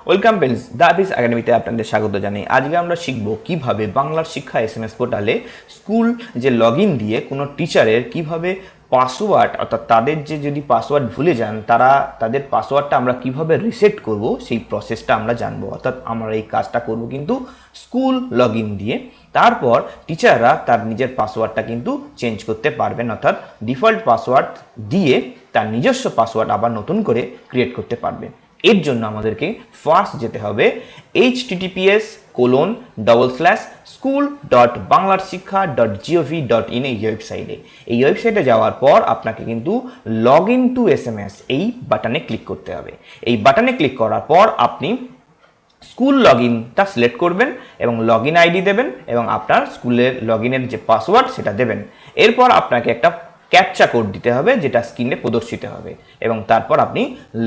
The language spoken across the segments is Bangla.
ওয়েলকাম ফ্রেন্ডস, দ্য বিস একাডেমিতে আপনাদের স্বাগত জানাই। আজকে আমরা শিখব কিভাবে বাংলার শিক্ষা এসএমএস পোর্টালে স্কুল যে লগইন দিয়ে কোনো টিচারের কিভাবে পাসওয়ার্ড অর্থাৎ তাদের যে যদি পাসওয়ার্ড ভুলে যান তাদের পাসওয়ার্ডটা আমরা কিভাবে রিসেট করব সেই প্রসেসটা আমরা জানবো। অর্থাৎ আমরা এই কাজটা করব কিন্তু স্কুল লগইন দিয়ে। তারপর টিচাররা তার নিজের পাসওয়ার্ডটা কিন্তু চেঞ্জ করতে পারবেন, অর্থাৎ ডিফল্ট পাসওয়ার্ড দিয়ে তার নিজস্ব পাসওয়ার্ড আবার নতুন করে ক্রিয়েট করতে পারবেন। এর জন্য আমাদেরকে ফার্স্ট যেতে হবে https://school.banglarshikha.gov.in এই ওয়েবসাইটে। এই ওয়েবসাইটে যাওয়ার পর আপনাকে কিন্তু লগ ইন টু SMS এই বাটনে ক্লিক করতে হবে। এই বাটনে ক্লিক করার পর আপনি স্কুল লগ ইনটা সিলেক্ট করবেন এবং লগ ইন আইডি দেবেন এবং আপনার স্কুলের লগ ইনের যে পাসওয়ার্ড সেটা দেবেন। এরপর আপনাকে একটা ক্যাপচা কোড দিতে হবে যেটা স্ক্রিনে প্রদর্শিত হবে এবং তারপর আপনি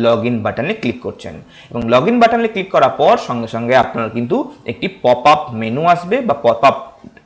লগ ইন বাটনে ক্লিক করছেন এবং লগ ইন বাটনে ক্লিক করার পর সঙ্গে সঙ্গে আপনার কিন্তু একটি পপ আপ মেনু আসবে বা পপ আপ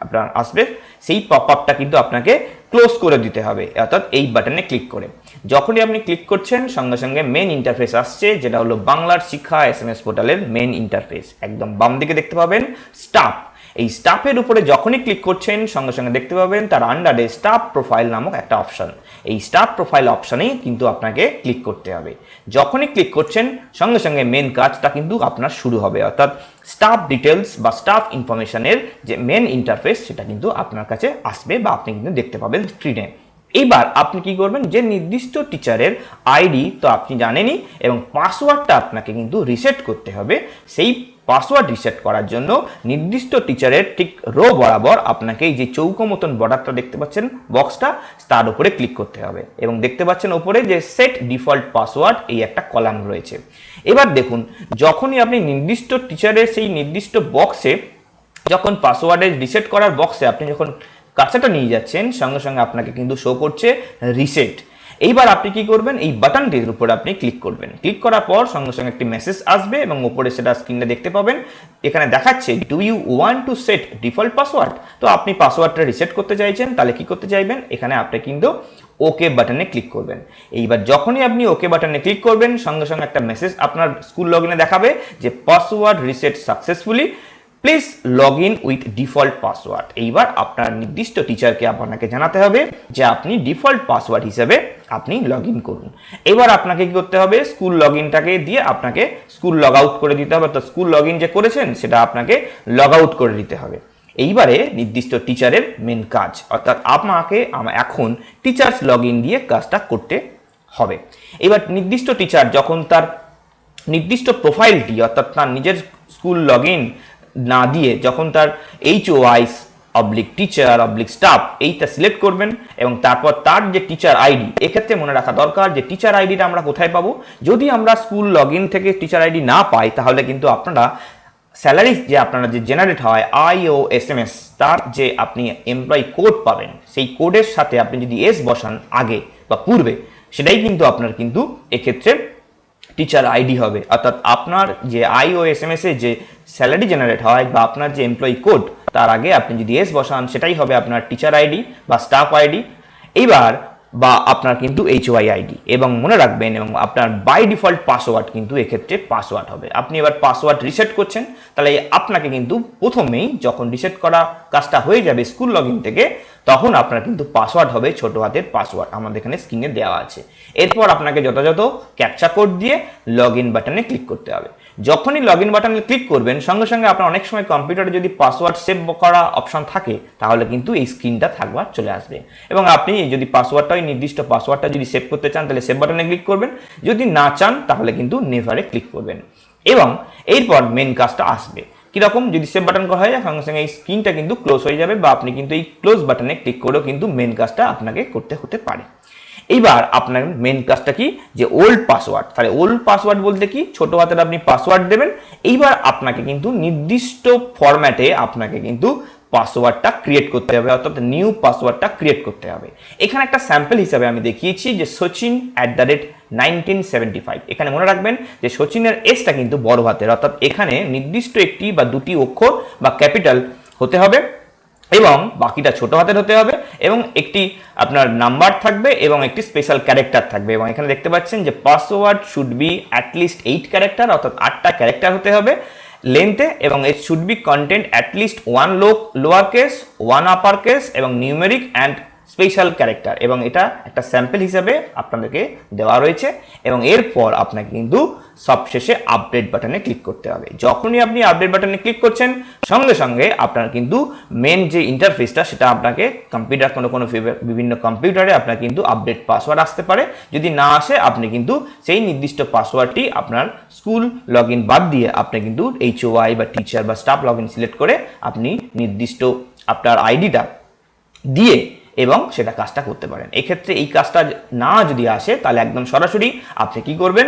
আপনার আসবে। সেই পপ আপটা কিন্তু আপনাকে ক্লোজ করে দিতে হবে, অর্থাৎ এই বাটনে ক্লিক করে। যখনই আপনি ক্লিক করছেন সঙ্গে সঙ্গে মেন ইন্টারফেস আসছে, যেটা হলো বাংলার শিক্ষা SMS পোর্টালের মেন ইন্টারফেস। একদম বাম দিকে দেখতে পাবেন স্টাফ। এই স্টাফের উপরে যখনই ক্লিক করছেন সঙ্গে সঙ্গে দেখতে পাবেন তার আন্ডারে স্টাফ প্রোফাইল নামক একটা অপশন। এই স্টাফ প্রোফাইল অপশনেই কিন্তু আপনাকে ক্লিক করতে হবে। যখনই ক্লিক করছেন সঙ্গে সঙ্গে মেন কাজটা কিন্তু আপনার শুরু হবে, অর্থাৎ স্টাফ ডিটেলস বা স্টাফ ইনফরমেশনের যে মেন ইন্টারফেস সেটা কিন্তু আপনার কাছে আসবে বা আপনি কিন্তু দেখতে পাবেন স্ক্রিনে। এবার আপনি কি করবেন, যে নির্দিষ্ট টিচারের আইডি তো আপনি জানেনই এবং পাসওয়ার্ডটা আপনাকে কিন্তু রিসেট করতে হবে। সেই পাসওয়ার্ড রিসেট করার জন্য নির্দিষ্ট টিচারের ঠিক রো বরাবর আপনাকে এই যে চৌকো মতন বর্ডারটা দেখতে পাচ্ছেন বক্সটা, তার উপরে ক্লিক করতে হবে এবং দেখতে পাচ্ছেন উপরে যে সেট ডিফল্ট পাসওয়ার্ড এই একটা কলাম রয়েছে। এবার দেখুন, যখনই আপনি নির্দিষ্ট টিচারের সেই নির্দিষ্ট বক্সে যখন পাসওয়ার্ডের রিসেট করার বক্সে আপনি যখন কার্সারটা নিয়ে যাচ্ছেন সঙ্গে সঙ্গে আপনাকে কিন্তু শো করছে রিসেট। এইবার আপনি কি করবেন, এই বাটনটির উপরে আপনি ক্লিক করবেন। ক্লিক করার পর সঙ্গে সঙ্গে একটি মেসেজ আসবে এবং উপরে সেটা স্ক্রিনে দেখতে পাবেন। এখানে দেখাচ্ছে do you want to set default password. তো আপনি পাসওয়ার্ডটা রিসেট করতে চাইছেন, তাহলে কি করতে চাইবেন, এখানে আপনি কিন্তু ওকে বাটনে ক্লিক করবেন। এইবার যখনই আপনি ওকে বাটনে ক্লিক করবেন সঙ্গে সঙ্গে একটা মেসেজ আপনার স্কুল লগ ইনে দেখাবে যে password reset successfully, please log in with default password. এইবার আপনার নির্দিষ্ট টিচারকে আপনাকে জানাতে হবে যে আপনি ডিফল্ট পাসওয়ার্ড হিসেবে আপনি লগ ইন করুন। এবার আপনাকে কি করতে হবে, স্কুল লগ ইনটাকে দিয়ে আপনাকে স্কুল লগ আউট করে দিতে হবে। তো স্কুল লগ ইন যে করেছেন সেটা আপনাকে লগ আউট করে দিতে হবে। এইবারে নির্দিষ্ট টিচারের মেন কাজ, অর্থাৎ আমাকে এখন টিচার্স লগ ইন দিয়ে কাজটা করতে হবে। এবার নির্দিষ্ট টিচার যখন তার নির্দিষ্ট প্রোফাইলটি অর্থাৎ তার নিজের স্কুল লগ ইন না দিয়ে যখন তার HOI /teacher /staff এইটা সিলেক্ট করবেন এবং তারপর তার যে টিচার আইডি, এক্ষেত্রে মনে রাখা দরকার যে টিচার আইডিটা আমরা কোথায় পাবো। যদি আমরা স্কুল লগ ইন থেকে টিচার আইডি না পাই তাহলে কিন্তু আপনারা স্যালারি যে আপনারা যে জেনারেট হয় IOSMS তার যে আপনি এমপ্লয়ি কোড পাবেন, সেই কোডের সাথে আপনি যদি এস বসান আগে বা পূর্বে, সেটাই কিন্তু আপনার কিন্তু এক্ষেত্রে টিচার আইডি হবে। অর্থাৎ আপনার যে IOSMS এ যে স্যালারি জেনারেট হয় বা আপনার যে এমপ্লয়ি কোড তার আগে আপনি যদি এস বসান সেটাই হবে আপনার টিচার আইডি বা স্টাফ আইডি এইবার বা আপনার কিন্তু HOI আইডি। এবং মনে রাখবেন এবং আপনার বাই ডিফল্ট পাসওয়ার্ড কিন্তু এক্ষেত্রে পাসওয়ার্ড হবে। আপনি এবার পাসওয়ার্ড রিসেট করছেন, তাহলে আপনাকে কিন্তু প্রথমেই যখন রিসেট করা কাজটা হয়ে যাবে স্কুল লগ ইন থেকে তখন আপনার কিন্তু পাসওয়ার্ড হবে ছোট হাতের পাসওয়ার্ড, আমাদের এখানে স্ক্রিনে দেওয়া আছে। এরপর আপনাকে যথাযথ ক্যাপচা কোড দিয়ে লগ ইন বাটনে ক্লিক করতে হবে। যখনই লগ ইন বাটনে ক্লিক করবেন সঙ্গে সঙ্গে আপনার অনেক সময় কম্পিউটারে যদি পাসওয়ার্ড সেভ করা অপশন থাকে তাহলে কিন্তু এই স্ক্রিনটা থাকবার চলে আসবে এবং আপনি যদি পাসওয়ার্ডটা নির্দিষ্ট পাসওয়ার্ডটা যদি সেভ করতে চান তাহলে সেভ বাটনে ক্লিক করবেন, যদি না চান তাহলে কিন্তু নেভারে ক্লিক করবেন এবং এরপর মেন কাজটা আসবে। কিরকম, যদি সেভ বাটন করা হয় সঙ্গে সঙ্গে এই স্ক্রিনটা কিন্তু ক্লোজ হয়ে যাবে বা আপনি কিন্তু এই ক্লোজ বাটনে ক্লিক করেও কিন্তু মেন কাজটা আপনাকে করতে হতে পারে। এইবার আপনার মেন কাজটা কি, যে ওল্ড পাসওয়ার্ড। তাহলে ওল্ড পাসওয়ার্ড বলতে কি, ছোট হাতের আপনি পাসওয়ার্ড দেবেন। এইবার আপনাকে কিন্তু নির্দিষ্ট ফরম্যাটে আপনাকে কিন্তু পাসওয়ার্ডটা ক্রিয়েট করতে হবে, অর্থাৎ নিউ পাসওয়ার্ডটা ক্রিয়েট করতে হবে। এখানে একটা স্যাম্পল হিসাবে আমি দেখিয়েছি যে Sachin@1975। এখানে মনে রাখবেন যে সচিনের এসটা কিন্তু বড় হাতের, অর্থাৎ এখানে নির্দিষ্ট একটি বা দুটি অক্ষর বা ক্যাপিটাল হতে হবে এবং বাকিটা ছোট হাতের হতে হবে এবং একটি আপনার নাম্বার থাকবে এবং একটি স্পেশাল ক্যারেক্টার থাকবে। এবং এখানে দেখতে পাচ্ছেন যে password should be at least 8 character, অর্থাৎ 8টা ক্যারেক্টার হতে হবে লেন্থে, এবং it should be content at least 1 lower case, 1 upper case এবং নিউমেরিক অ্যান্ড স্পেশাল ক্যারেক্টার। এবং এটা একটা স্যাম্পল হিসাবে আপনাদেরকে দেওয়া রয়েছে। এবং এরপর আপনাকে কিন্তু সবশেষে আপডেট বাটনে ক্লিক করতে হবে। যখনই আপনি আপডেট বাটনে ক্লিক করছেন সঙ্গে সঙ্গে আপনার কিন্তু মেন যে ইন্টারফেসটা সেটা আপনাকে কম্পিউটার কোনো বিভিন্ন কম্পিউটারে আপনার কিন্তু আপডেট পাসওয়ার্ড আসতে পারে। যদি না আসে আপনি কিন্তু সেই নির্দিষ্ট পাসওয়ার্ডটি আপনার স্কুল লগ ইন বাদ দিয়ে আপনি কিন্তু HOI বা টিচার বা স্টাফ লগ ইন সিলেক্ট করে আপনি নির্দিষ্ট আপনার আইডিটা দিয়ে এবং সেটা কাজটা করতে পারেন। এক্ষেত্রে এই কাজটা না যদি আসে তাহলে একদম সরাসরি আপনি কি করবেন,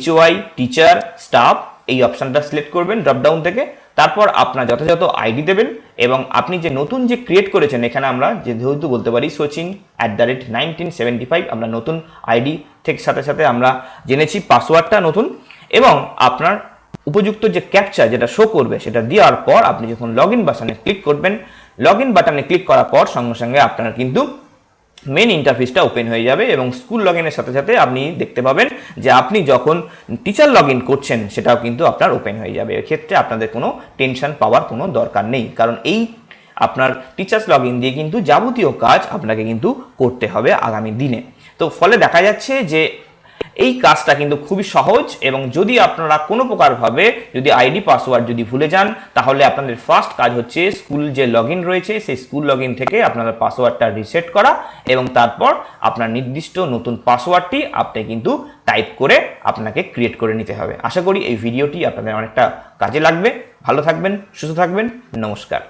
HOI টিচার স্টাফ এই অপশানটা সিলেক্ট করবেন ড্রপডাউন থেকে। তারপর আপনার যথাযথ আইডি দেবেন এবং আপনি যে নতুন যে ক্রিয়েট করেছেন, এখানে আমরা যেহেতু বলতে পারি Sachin@1975 আমরা নতুন আইডি থেকে সাথে সাথে আমরা জেনেছি পাসওয়ার্ডটা নতুন, এবং আপনার উপযুক্ত যে ক্যাপচা যেটা শো করবে সেটা দেওয়ার পর আপনি যখন লগ ইন বাটনে ক্লিক করবেন, লগ ইন বাটনে ক্লিক করার পর সঙ্গে সঙ্গে আপনার কিন্তু মেন ইন্টারফেসটা ওপেন হয়ে যাবে এবং স্কুল লগ ইনের সাথে সাথে আপনি দেখতে পাবেন যে আপনি যখন টিচার লগ ইন করছেন সেটাও কিন্তু আপনার ওপেন হয়ে যাবে। এক্ষেত্রে আপনাদের কোনো টেনশন পাওয়ার কোনো দরকার নেই, কারণ এই আপনার টিচার্স লগ ইন দিয়ে কিন্তু যাবতীয় কাজ আপনাকে কিন্তু করতে হবে আগামী দিনে। তো ফলে দেখা যাচ্ছে যে এই কাজটা কিন্তু খুবই সহজ, এবং যদি আপনারা কোনো প্রকারভাবে যদি আইডি পাসওয়ার্ড যদি ভুলে যান তাহলে আপনাদের ফার্স্ট কাজ হচ্ছে স্কুল যে লগ ইন রয়েছে সেই স্কুল লগ ইন থেকে আপনারা পাসওয়ার্ডটা রিসেট করা এবং তারপর আপনার নির্দিষ্ট নতুন পাসওয়ার্ডটি আপনি কিন্তু টাইপ করে আপনাকে ক্রিয়েট করে নিতে হবে। আশা করি এই ভিডিওটি আপনাদের অনেকটা কাজে লাগবে। ভালো থাকবেন, সুস্থ থাকবেন, নমস্কার।